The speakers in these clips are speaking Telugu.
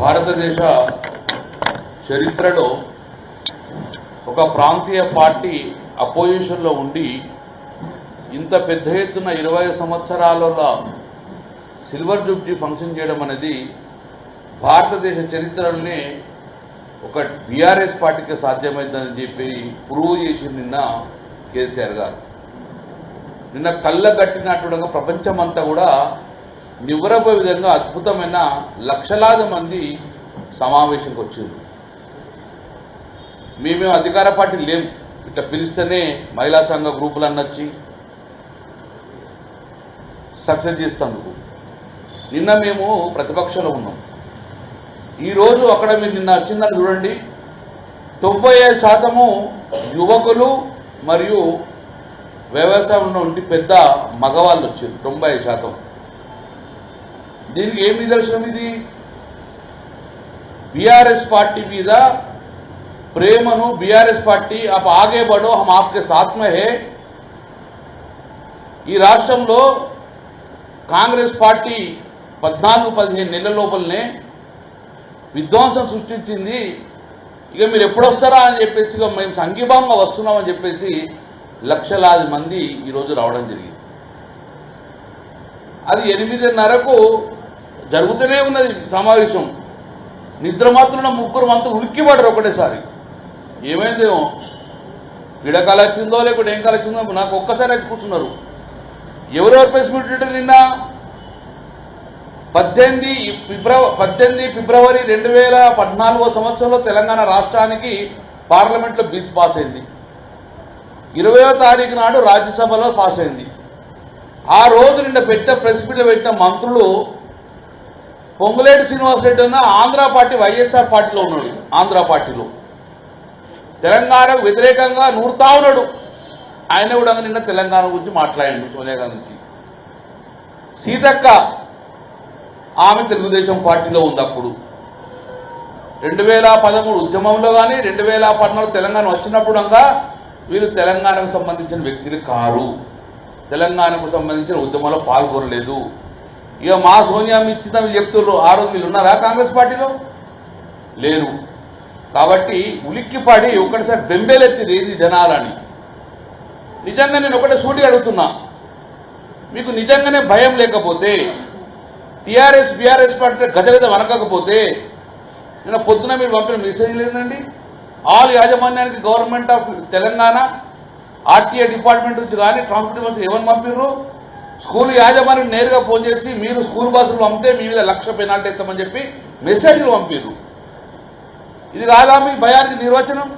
భారతదేశ చరిత్రలో ఒక ప్రాంతీయ పార్టీ అపోజిషన్లో ఉండి ఇంత పెద్ద ఎత్తున 20 సంవత్సరాలలో సిల్వర్ జూబ్లీ ఫంక్షన్ చేయడం అనేది భారతదేశ చరిత్రలోనే ఒక బీఆర్ఎస్ పార్టీకి సాధ్యమైందని చెప్పి ప్రూవ్ చేసి నిన్న కేసీఆర్ గారు నిన్న కళ్ళగట్టినట్టుగా ప్రపంచమంతా కూడా నివ్వరపోయే విధంగా అద్భుతమైన లక్షలాది మంది సమావేశంకి వచ్చింది. మేమేం అధికార పార్టీ లేం, ఇట్లా పిలిస్తేనే మహిళా సంఘ గ్రూపులన్నీ వచ్చి సక్సెస్ చేస్తేందుకు. నిన్న మేము ప్రతిపక్షంలో ఉన్నాం. ఈరోజు అక్కడ మీరు నిన్న వచ్చిందని చూడండి, 95% యువకులు మరియు వ్యవసాయంలో ఉండి పెద్ద మగవాళ్ళు వచ్చారు. 95%. దీనికి ఏం నిదర్శనం? ఇది బీఆర్ఎస్ పార్టీ మీద ప్రేమను, బీఆర్ఎస్ పార్టీ आप आगे बढ़ो हम आपके साथ में है. ఈ రాష్ట్రంలో కాంగ్రెస్ పార్టీ 14-15 నెలల లోపలనే విధ్వంసం సృష్టించింది. ఇక మీరు ఎప్పుడొస్తారా అని చెప్పేసి ఇక మేము సంఘీభావంగా వస్తున్నామని చెప్పేసి లక్షలాది మంది ఈరోజు రావడం జరిగింది. అది 8:30కు జరుగుతూనే ఉన్నది సమావేశం. నిద్ర మాత్రం ముగ్గురు మంత్రులు ఉలిక్కిపడరు ఒకటేసారి. ఏమైందేమో పిడకాలు వచ్చిందో లేకుంటే ఏం కాలు వచ్చిందో నాకు ఒక్కసారి వచ్చి కూర్చున్నారు. ఎవరెవరు ప్రెస్ మీట్ పెట్టారు? నిన్న 18 ఫిబ్రవరి 2014 సంవత్సరంలో తెలంగాణ రాష్ట్రానికి పార్లమెంట్లో బిల్స్ పాస్ అయింది. 20వ తారీఖు నాడు రాజ్యసభలో పాస్ అయింది. ఆ రోజు నిన్న ప్రెస్ మీట్ పెట్టిన మంత్రులు పొంగులేటి శ్రీనివాసరెడ్డి ఉన్న ఆంధ్ర పార్టీ వైఎస్ఆర్ పార్టీలో ఉన్నాడు. ఆంధ్ర పార్టీలో తెలంగాణకు వ్యతిరేకంగా నూరుతా ఉన్నాడు. ఆయన కూడా నిన్న తెలంగాణ గురించి మాట్లాడండి. సోనియా గాంధీ నుంచి సీతక్క ఆమె తెలుగుదేశం పార్టీలో ఉంది. అప్పుడు 2013 ఉద్యమంలో కానీ 2014 తెలంగాణ వచ్చినప్పుడు వీళ్ళు తెలంగాణకు సంబంధించిన వ్యక్తులు కారు, తెలంగాణకు సంబంధించిన ఉద్యమంలో పాల్గొనలేదు. ఇక మా సోనియా ఇచ్చిన చెప్తున్నారు. ఆ రోజు వీళ్ళు ఉన్నారా కాంగ్రెస్ పార్టీలో? లేరు. కాబట్టి ఉలిక్కిపడి ఒకటిసారి బెంబేలెత్తిది ఏది జనాలని. నిజంగా నేను ఒకటే సూటిగా అడుగుతున్నా, మీకు నిజంగానే భయం లేకపోతే టీఆర్ఎస్ బీఆర్ఎస్ పార్టీ గజగజ వనకకపోతే నిన్న పొద్దున మీరు పంపిన మెసేజ్ లేదండి. ఆల్ యాజమాన్యానికి government of Telangana RTA department నుంచి కానీ ట్రాన్స్పోర్ట్ నుంచి ఏమని పంపిర్రు? స్కూల్ యాజమాన్యం నేరుగా ఫోన్ చేసి మీరు స్కూల్ బస్సులు పంపితే మీ మీద 1,00,000 పెనాల్టీ ఇస్తామని చెప్పి మెసేజ్లు పంపిర్రు. ఇది కాదా మీ భయానికి నిర్వచనం?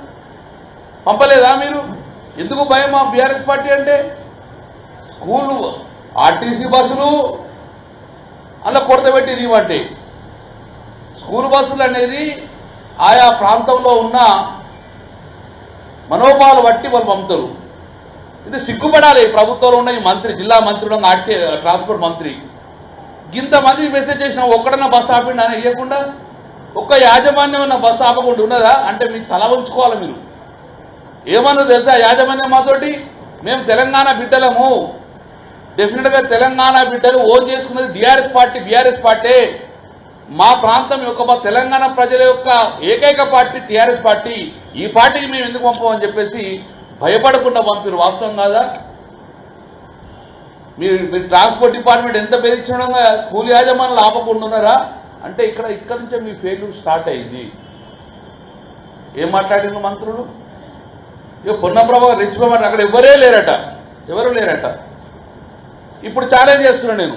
పంపలేదా మీరు? ఎందుకు భయం మా బీఆర్ఎస్ పార్టీ అంటే? స్కూలు ఆర్టీసీ బస్సులు అలా కొడతబెట్టి నీవంటే స్కూల్ బస్సులు అనేది ఆయా ప్రాంతంలో ఉన్న మనోభావాలు బట్టి వాళ్ళు పంపుతారు. ఇది సిగ్గుపడాలి. ప్రభుత్వంలో ఉన్న ఈ మంత్రి, జిల్లా మంత్రి, ఆర్టీ ట్రాన్స్పోర్ట్ మంత్రి ఇంతమంది మెసేజ్ చేసిన ఒక్కడన్నా బస్సు ఆపిండి అని ఇవ్వకుండా ఒక్క యాజమాన్యం ఉన్న బస్సు ఆపకుండా ఉన్నదా? అంటే మీకు తల ఉంచుకోవాలి. మీరు ఏమన్నా తెలుసా యాజమాన్యం మాతోటి? మేము తెలంగాణ బిడ్డలము, డెఫినెట్గా తెలంగాణ బిడ్డలు ఓన్ చేసుకున్నది బీఆర్ఎస్ పార్టీ. మా ప్రాంతం యొక్క, మా తెలంగాణ ప్రజల యొక్క ఏకైక పార్టీ టీఆర్ఎస్ పార్టీ. ఈ పార్టీకి మేము ఎందుకు పంపమని చెప్పేసి భయపడకుండా పంపిరు. వాస్తవం కాదా? మీరు ట్రాన్స్పోర్ట్ డిపార్ట్మెంట్ ఎంత బెదిరించడంగా స్కూల్ యాజమాన్యాలు ఆపకుండా ఉన్నారా అంటే ఇక్కడ నుంచే మీ ఫెయిల్యూర్ స్టార్ట్ అయింది. ఏం మాట్లాడింది మంత్రులు? ఇక పొన్నప్రభ రెచ్చిపోమాట అక్కడ ఎవరూ లేరట. ఇప్పుడు ఛాలెంజ్ చేస్తున్నాను నేను.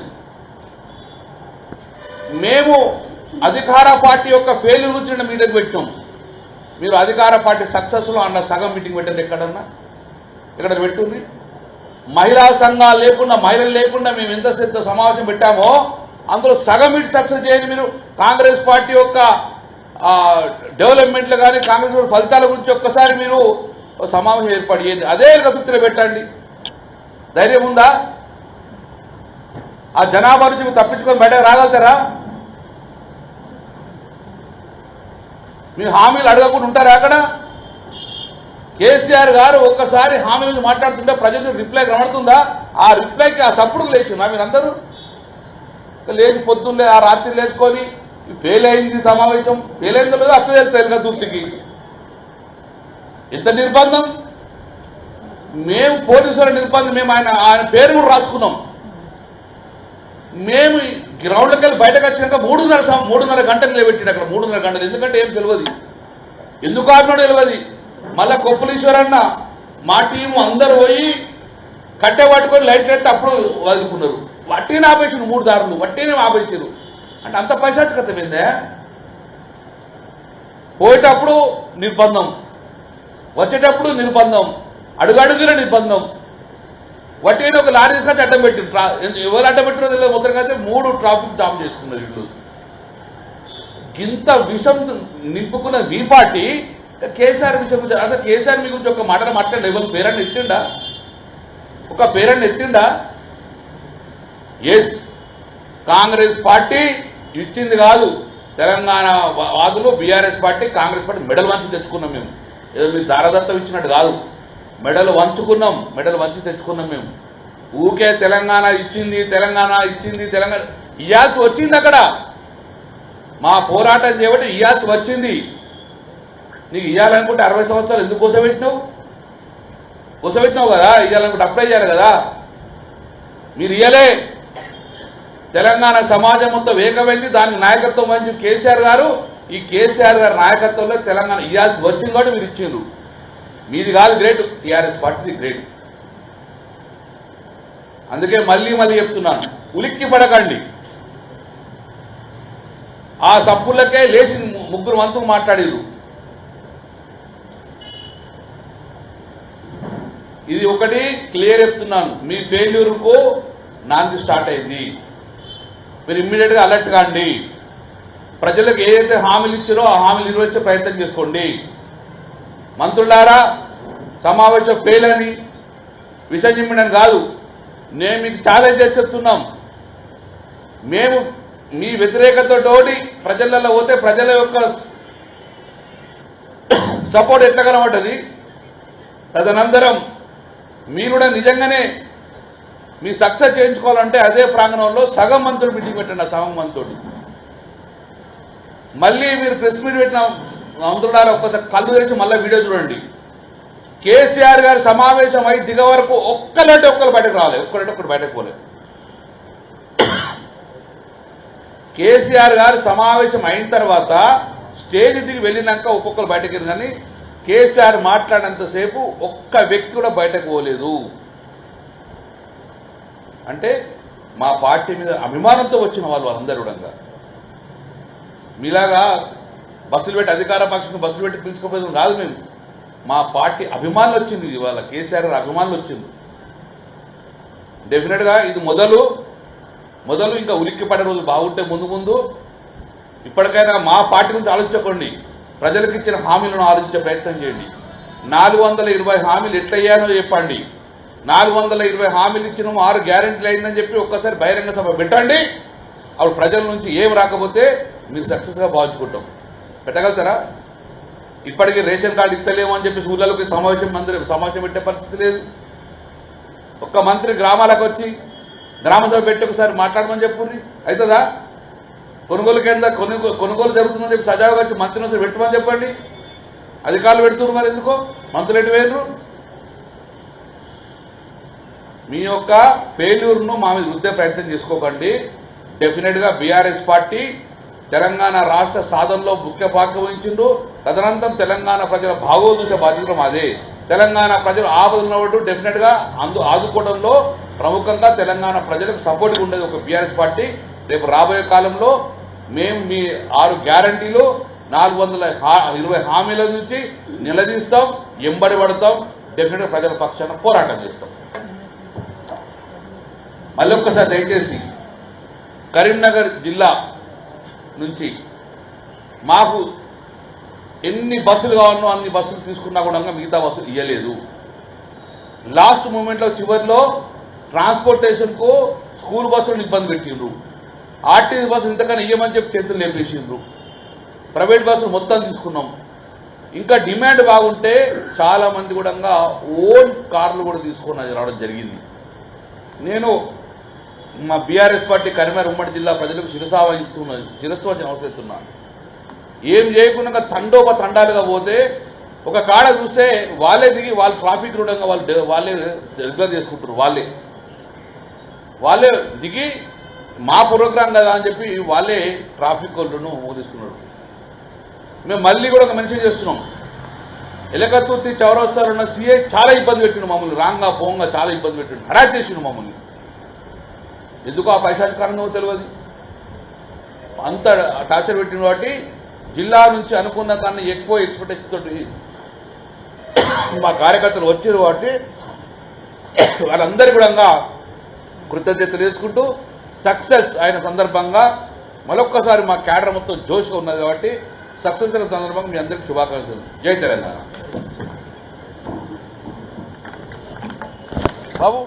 మేము అధికార పార్టీ యొక్క ఫెయిల్యూర్ గురించి మీటింగ్ పెట్టినాం. మీరు అధికార పార్టీ సక్సెస్లో అన్న సగం మీటింగ్ పెట్టండి. ఎక్కడ పెట్టుంది? మహిళా సంఘాలు లేకుండా, మహిళలు లేకుండా మేము ఎంత సమావేశం పెట్టామో అందులో సగం మీటింగ్ సక్సెస్ చేయండి. మీరు కాంగ్రెస్ పార్టీ యొక్క డెవలప్మెంట్లు కానీ కాంగ్రెస్ ఫలితాల గురించి ఒక్కసారి మీరు సమావేశం ఏర్పాటు చేయండి. అదే గతుత్తులో పెట్టండి. ధైర్యం ఉందా? ఆ జనాభా నుంచి మీరు తప్పించుకొని బయటకు రాగలుగుతారా? మీరు హామీలు అడగకుండా ఉంటారా? అక్కడ కేసీఆర్ గారు ఒక్కసారి హామీ గురించి మాట్లాడుతుంటే ప్రజలకు రిప్లై కనబడుతుందా? ఆ రిప్లైకి ఆ సప్పుడుకు లేచిందా మీరందరూ? లేచి పొద్దున్నే ఆ రాత్రి లేచుకొని ఫెయిల్ అయింది సమావేశం, ఫెయిల్ అయిందో లేదో అట్లా తెలుస్తుంది కదా దూర్తికి. ఎంత నిర్బంధం, మేము పోలీసుల నిర్బంధం, మేము ఆయన పేరు కూడా రాసుకున్నాం. మేము గ్రౌండ్లోకి వెళ్ళి బయటకు వచ్చినాక 3.5 గంటలు నిలబెట్టిండు అక్కడ. 3.5 గంటలు ఎందుకంటే ఏం తెలియదు, ఎందుకు ఆపినాడో తెలియదు. మళ్ళా కొప్పులీశ్వరన్న మా టీము అందరు పోయి కట్టె పట్టుకొని లైట్లు ఎత్తే అప్పుడు వదులుకున్నారు. వట్టిని ఆపేసారు, 3 దారులు వట్టినే ఆపేసారు. అంటే అంత పైశాచికత ఏందే? పోయేటప్పుడు నిర్బంధం, వచ్చేటప్పుడు నిర్బంధం, అడుగడుగున నిర్బంధం. వట్టిని ఒక లారీ తీసుకొచ్చి అడ్డం పెట్టిండ్రు. ఎవరు అడ్డం పెట్టినో తెలియదు. మొత్తంకైతే 3 ట్రాఫిక్ జామ్ చేసుకున్నారు ఇల్లు. ఇంత విషం నింపుకున్న మీ పార్టీ కేసీఆర్ విషయం గురించి, అసలు కేసీఆర్ మీ గురించి ఒక మాట మాట్లాడండి. ఎవరు పేరెంట్ ఎత్తిండా? ఒక పేరెంట్ ఎత్తిండా? ఎస్, కాంగ్రెస్ పార్టీ ఇచ్చింది కాదు. తెలంగాణ వాదులు బీఆర్ఎస్ పార్టీ కాంగ్రెస్ పార్టీ మెడల్ వంచి తెచ్చుకున్నాం మేము. ఏదో మీరు దారదత్తం ఇచ్చినట్టు కాదు, మెడల్ వంచుకున్నాం, మెడల్ వంచి తెచ్చుకున్నాం మేము. ఊకే తెలంగాణ ఇచ్చింది, తెలంగాణ ఇచ్చింది, తెలంగాణ ఇయ్యాల్సి వచ్చింది. అక్కడ మా పోరాటం చేయబట్టి ఇయ్యాల్సి వచ్చింది. నీకు ఇయ్యాలనుకుంటే 60 సంవత్సరాలు ఎందుకు కూసబెట్టినావు కదా? ఇయ్యాలనుకుంటే అప్పుడే ఇయ్యాలి కదా. మీరు ఇయ్యలే. తెలంగాణ సమాజం మొత్తం ఏకమైంది, దానికి నాయకత్వం వహించి కేసీఆర్ గారు. ఈ కేసీఆర్ గారి నాయకత్వంలో తెలంగాణ ఇయ్యాల్సి వచ్చింది కాబట్టి మీరు ఇచ్చిండ్రు. మీది కాదు గ్రేట్, టీఆర్ఎస్ పార్టీది గ్రేట్. అందుకే మళ్ళీ చెప్తున్నాను, ఉలిక్కి పడకండి. ఆ సప్పులకే లేచి 3 మంత్రులు మాట్లాడారు. ఇది ఒకటి క్లియర్ చెప్తున్నాను, మీ ఫెయిల్యూర్కు నాంది స్టార్ట్ అయింది. మీరు ఇమ్మీడియట్గా అలర్ట్ కాండి. ప్రజలకు ఏదైతే హామీలు ఇచ్చారో ఆ హామీలు నిర్వహించే ప్రయత్నం చేసుకోండి. మంత్రులారా, సమావేశం ఫెయిల్ అని విషయం చెప్పడం కాదు, నేను మీకు ఛాలెంజ్ చేసి చెప్తున్నాం. మేము మీ వ్యతిరేకతతోటి ప్రజలలో పోతే ప్రజల యొక్క సపోర్ట్ ఎట్లా కనబడ్డది. తదనంతరం మీరు కూడా నిజంగానే మీ సక్సెస్ చేయించుకోవాలంటే అదే ప్రాంగణంలో సగం మంత్రులు మీటింగ్ పెట్టండి. ఆ సగం మంత్రులు మళ్ళీ మీరు ప్రెస్ మీట్ పెట్టిన మంత్రులారా ఒక్కసారి కళ్ళు తెరిచి మళ్ళీ వీడియో చూడండి. కేసీఆర్ గారి సమావేశం అయి దిగ వరకు ఒక్కరు బయటకు రాలేదు, ఒక్కరు బయటకు పోలేదు. కేసీఆర్ గారు సమావేశం అయిన తర్వాత స్టేజ్ దిగి వెళ్ళినాక ఒక్కొక్కరు బయటకు, కానీ కేసీఆర్ మాట్లాడినంతసేపు ఒక్క వ్యక్తి కూడా బయటకు పోలేదు. అంటే మా పార్టీ మీద అభిమానంతో వచ్చిన వాళ్ళందరూ కూడా. మీలాగా బస్సులు పెట్టి అధికార పక్షం బస్సులు పెట్టి పిలుచుకోపోయేది కాదు. మేము మా పార్టీ అభిమానులు వచ్చింది, ఇవాళ కేసీఆర్ గారు అభిమానులు వచ్చింది. డెఫినెట్గా ఇది మొదలు ఇంకా ఉలిక్కి పడే రోజు బాగుంటే ముందు ఇప్పటికైనా మా పార్టీ గురించి ఆలోచించకండి. ప్రజలకు ఇచ్చిన హామీలను ఆలోచించే ప్రయత్నం చేయండి. 420 హామీలు ఎట్లయ్యానో చెప్పండి. 420 హామీలు ఇచ్చిన 6 గ్యారెంటీలు అయిందని చెప్పి ఒక్కసారి బహిరంగ సభ పెట్టండి. అప్పుడు ప్రజల నుంచి ఏం రాకపోతే మీరు సక్సెస్గా భావించుకుంటాం. పెట్టగలుగుతారా? ఇప్పటికీ రేషన్ కార్డు ఇస్తలేము అని చెప్పి ఊళ్ళలోకి సమావేశం పెట్టే పరిస్థితి లేదు. ఒక్క మంత్రి గ్రామాలకు వచ్చి గ్రామ సభ పెట్టి ఒకసారి మాట్లాడమని చెప్పుర్రి, అవుతుందా? కొనుగోలు కేంద్ర కొనుగోలు జరుగుతుందని చెప్పి సజావుగా వచ్చి మంత్రిని ఒకసారి పెట్టమని చెప్పండి. అధికారులు పెడుతున్నారు, మరి ఎందుకో మంత్రులు ఎటు వేయరు? మీ యొక్క ఫెయిల్యూర్ను మా మీద రుద్దే ప్రయత్నం చేసుకోకండి. డెఫినెట్గా బీఆర్ఎస్ పార్టీ తెలంగాణ రాష్ట్ర సాధనలో ముఖ్య పాత్ర వహించిండు. తదనంతరం తెలంగాణ ప్రజల భాగోదూసే బాధ్యత మాదే. తెలంగాణ ప్రజలు ఆపదలు డెఫినెట్గా ఆదుకోవడంలో ప్రముఖంగా తెలంగాణ ప్రజలకు సపోర్ట్గా ఉండేది ఒక బీఆర్ఎస్ పార్టీ. రేపు రాబోయే కాలంలో మేము మీ 6 గ్యారంటీలు 420 హామీల నుంచి నిలదీస్తాం, ఎంబడి పడతాం. డెఫినెట్గా ప్రజల పక్షాన పోరాటం చేస్తాం. మళ్ళీ ఒక్కసారి దయచేసి కరీంనగర్ జిల్లా నుంచి మాకు ఎన్ని బస్సులు కావాలనో అన్ని బస్సులు తీసుకున్నా కూడా మిగతా బస్సులు ఇవ్వలేదు. లాస్ట్ మూమెంట్లో చివరిలో ట్రాన్స్పోర్టేషన్కు స్కూల్ బస్సులను ఇబ్బంది పెట్టిండ్రు. ఆర్టీసీ బస్సులు ఇంతకన్నా ఇవ్వమని చెప్పి చేతులు లేపేసిండ్రు. ప్రైవేట్ బస్సులు మొత్తం తీసుకున్నాం. ఇంకా డిమాండ్ బాగుంటే చాలామంది కూడా ఓన్ కార్లు కూడా తీసుకుని రావడం జరిగింది. నేను మా బీఆర్ఎస్ పార్టీ కరీంనగర్ ఉమ్మడి జిల్లా ప్రజలకు శిరస్సు వచ్చి అవసరిస్తున్నాను. ఏం చేయకుండా తండోపతండాలుగా పోతే ఒక కాడ చూస్తే వాళ్ళే దిగి వాళ్ళు ట్రాఫిక్ రూఢంగా వాళ్ళే రెగ్యులర్ చేసుకుంటారు. వాళ్ళే దిగి మా ప్రోగ్రాం కదా అని చెప్పి వాళ్ళే ట్రాఫిక్ వాళ్ళను తీసుకున్నారు. మేము మళ్ళీ కూడా ఒక మెన్షన్ చేస్తున్నాం. ఎలకతుర్తి చౌరస్తాలో ఉన్న సీఐ చాలా ఇబ్బంది పెట్టిండు మమ్మల్ని, రాంగా పోంగా చాలా ఇబ్బంది పెట్టిండు, హరాజ్ చేసిండు మమ్మల్ని. ఎందుకు ఆ పైశాచికారంగా తెలియదు, అంత టార్చర్ పెట్టిన వాటి జిల్లా నుంచి అనుకున్న కన్నా ఎక్కువ ఎక్స్పెక్టేషన్ తోటి మా కార్యకర్తలు వచ్చిన వాటి వాళ్ళందరికీ కూడా కృతజ్ఞతలు చేసుకుంటూ సక్సెస్ అయిన సందర్భంగా మరొక్కసారి మా క్యాడర్ మొత్తం జోష్గా ఉన్నది కాబట్టి సక్సెస్ అయిన సందర్భంగా మీ అందరికీ శుభాకాంక్షలు. జై తెలంగాణ. బాబు